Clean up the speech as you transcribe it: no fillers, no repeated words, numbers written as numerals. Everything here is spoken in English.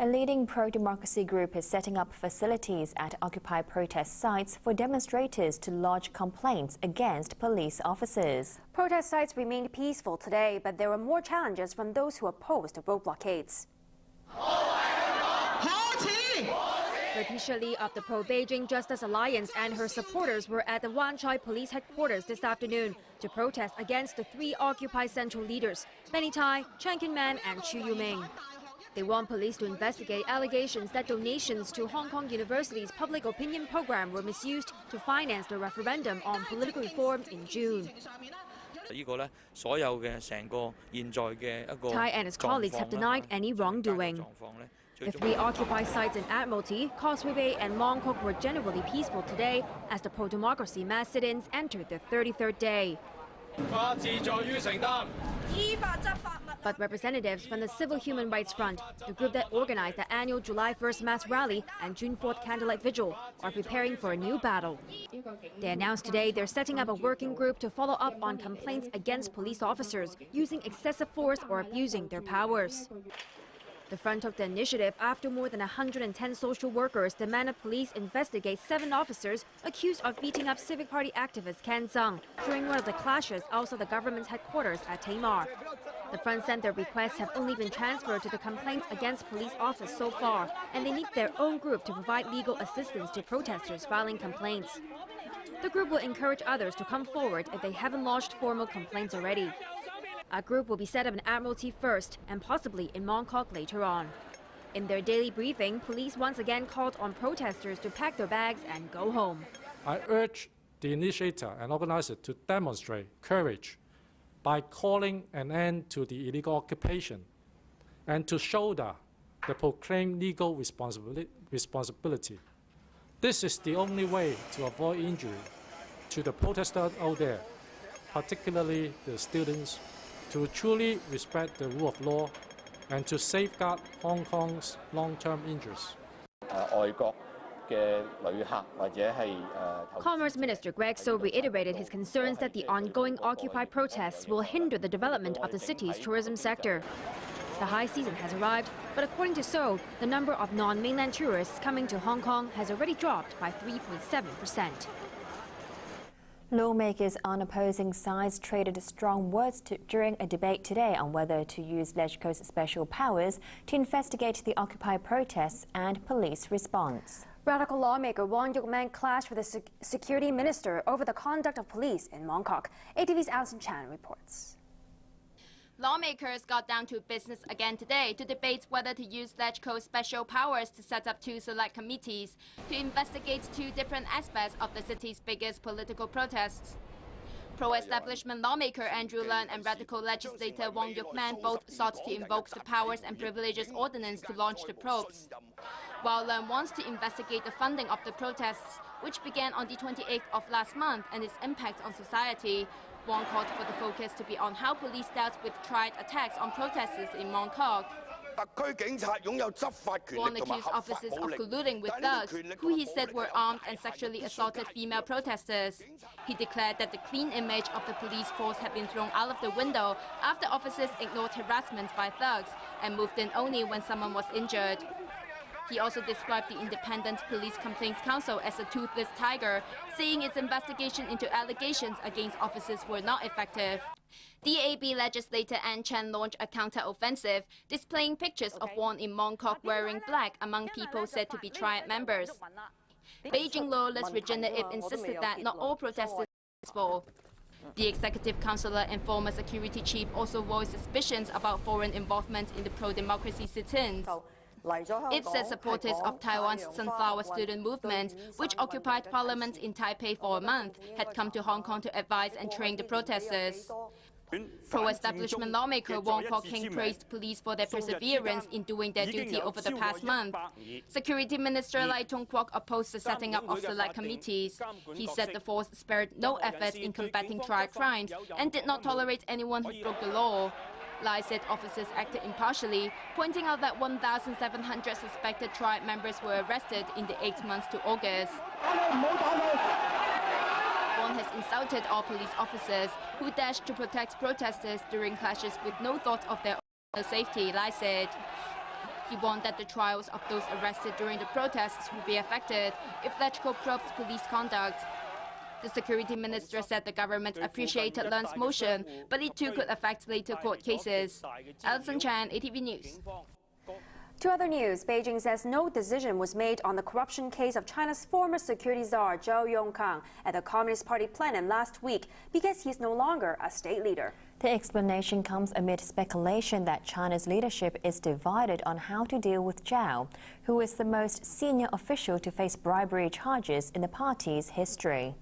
A leading pro-democracy group is setting up facilities at Occupy protest sites for demonstrators to lodge complaints against police officers. Protest sites remained peaceful today, but there were more challenges from those who opposed road blockades. Letitia Lee of the Pro-Beijing Justice Alliance and her supporters were at the Wan Chai police headquarters this afternoon to protest against the three Occupy Central leaders, Benny Tai, Chen Qinman and Xu Yuming. They want police to investigate allegations that donations to Hong Kong University's public opinion program were misused to finance the referendum on political reform in June. Tai and his colleagues have denied any wrongdoing. The three Occupy sites in Admiralty, Causeway Bay and Mong Kok were generally peaceful today as the pro-democracy mass sit-ins entered their 33rd day. But representatives from the Civil Human Rights Front, the group that organized the annual July 1st mass rally and June 4th candlelight vigil, are preparing for a new battle. They announced today they're setting up a working group to follow up on complaints against police officers using excessive force or abusing their powers. The front took the initiative after more than 110 social workers demanded police investigate 7 officers accused of beating up Civic Party activist Ken Tsang during one of the clashes outside the government's headquarters at Tamar. The front said their requests have only been transferred to the Complaints Against Police Office so far, and they need their own group to provide legal assistance to protesters filing complaints. The group will encourage others to come forward if they haven't lodged formal complaints already. A group will be set up in Admiralty first and possibly in Mong Kok later on. In their daily briefing, police once again called on protesters to pack their bags and go home. I urge the initiator and organizer to demonstrate courage by calling an end to the illegal occupation and to shoulder the proclaimed legal responsibility. This is the only way to avoid injury to the protesters out there, particularly the students, to truly respect the rule of law and to safeguard Hong Kong's long-term interests. Commerce Minister Greg So reiterated his concerns that the ongoing Occupy protests will hinder the development of the city's tourism sector. The high season has arrived, but according to So, the number of non-mainland tourists coming to Hong Kong has already dropped by 3.7%. Lawmakers on opposing sides traded strong words during a debate today on whether to use LegCo's special powers to investigate the Occupy protests and police response. Radical lawmaker Wong Yoke Man clashed with the security minister over the conduct of police in Mong Kok. ATV's Alison Chan reports. Lawmakers got down to business again today to debate whether to use LegCo's special powers to set up 2 select committees to investigate 2 different aspects of the city's biggest political protests. Pro-establishment lawmaker Andrew Leung and radical legislator Wong Yoke Man both sought to invoke the Powers and Privileges Ordinance to launch the probes. While Leung wants to investigate the funding of the protests, which began on the 28th of last month, and its impact on society, Wong called for the focus to be on how police dealt with tried attacks on protesters in Mong Kok. Wong accused officers of colluding with thugs, who he said were armed and sexually assaulted female protesters. He declared that the clean image of the police force had been thrown out of the window after officers ignored harassment by thugs and moved in only when someone was injured. He also described the Independent Police Complaints Council as a toothless tiger, saying its investigation into allegations against officers were not effective. DAB legislator Ann Chen launched a counter-offensive, displaying pictures of Wong in Mong Kok wearing black among people said to be triad members. Beijing lawless Regina Ip insisted that not all protesters are peaceful. The executive councillor and former security chief also voiced suspicions about foreign involvement in the pro-democracy sit-ins. Ip said supporters of Taiwan's Sunflower Student Movement, which occupied parliament in Taipei for a month, had come to Hong Kong to advise and train the protesters. Pro-establishment lawmaker Wong Kwok King praised police for their perseverance in doing their duty over the past month. Security Minister Lai Tong Kwok opposed the setting up of select committees. He said the force spared no effort in combating triad crimes and did not tolerate anyone who broke the law. Lai said officers acted impartially, pointing out that 1,700 suspected triad members were arrested in the 8 months to August. Wong has insulted all police officers who dashed to protect protesters during clashes with no thought of their own safety, Lai said. He warned that the trials of those arrested during the protests will be affected if LegCo probes police conduct. The security minister said the government appreciated Leung's motion, but it too could affect later court cases. Alison Chan, ATV News. To other news, Beijing says no decision was made on the corruption case of China's former security czar Zhou Yongkang at the Communist Party plenum last week because he's no longer a state leader. The explanation comes amid speculation that China's leadership is divided on how to deal with Zhao, who is the most senior official to face bribery charges in the party's history.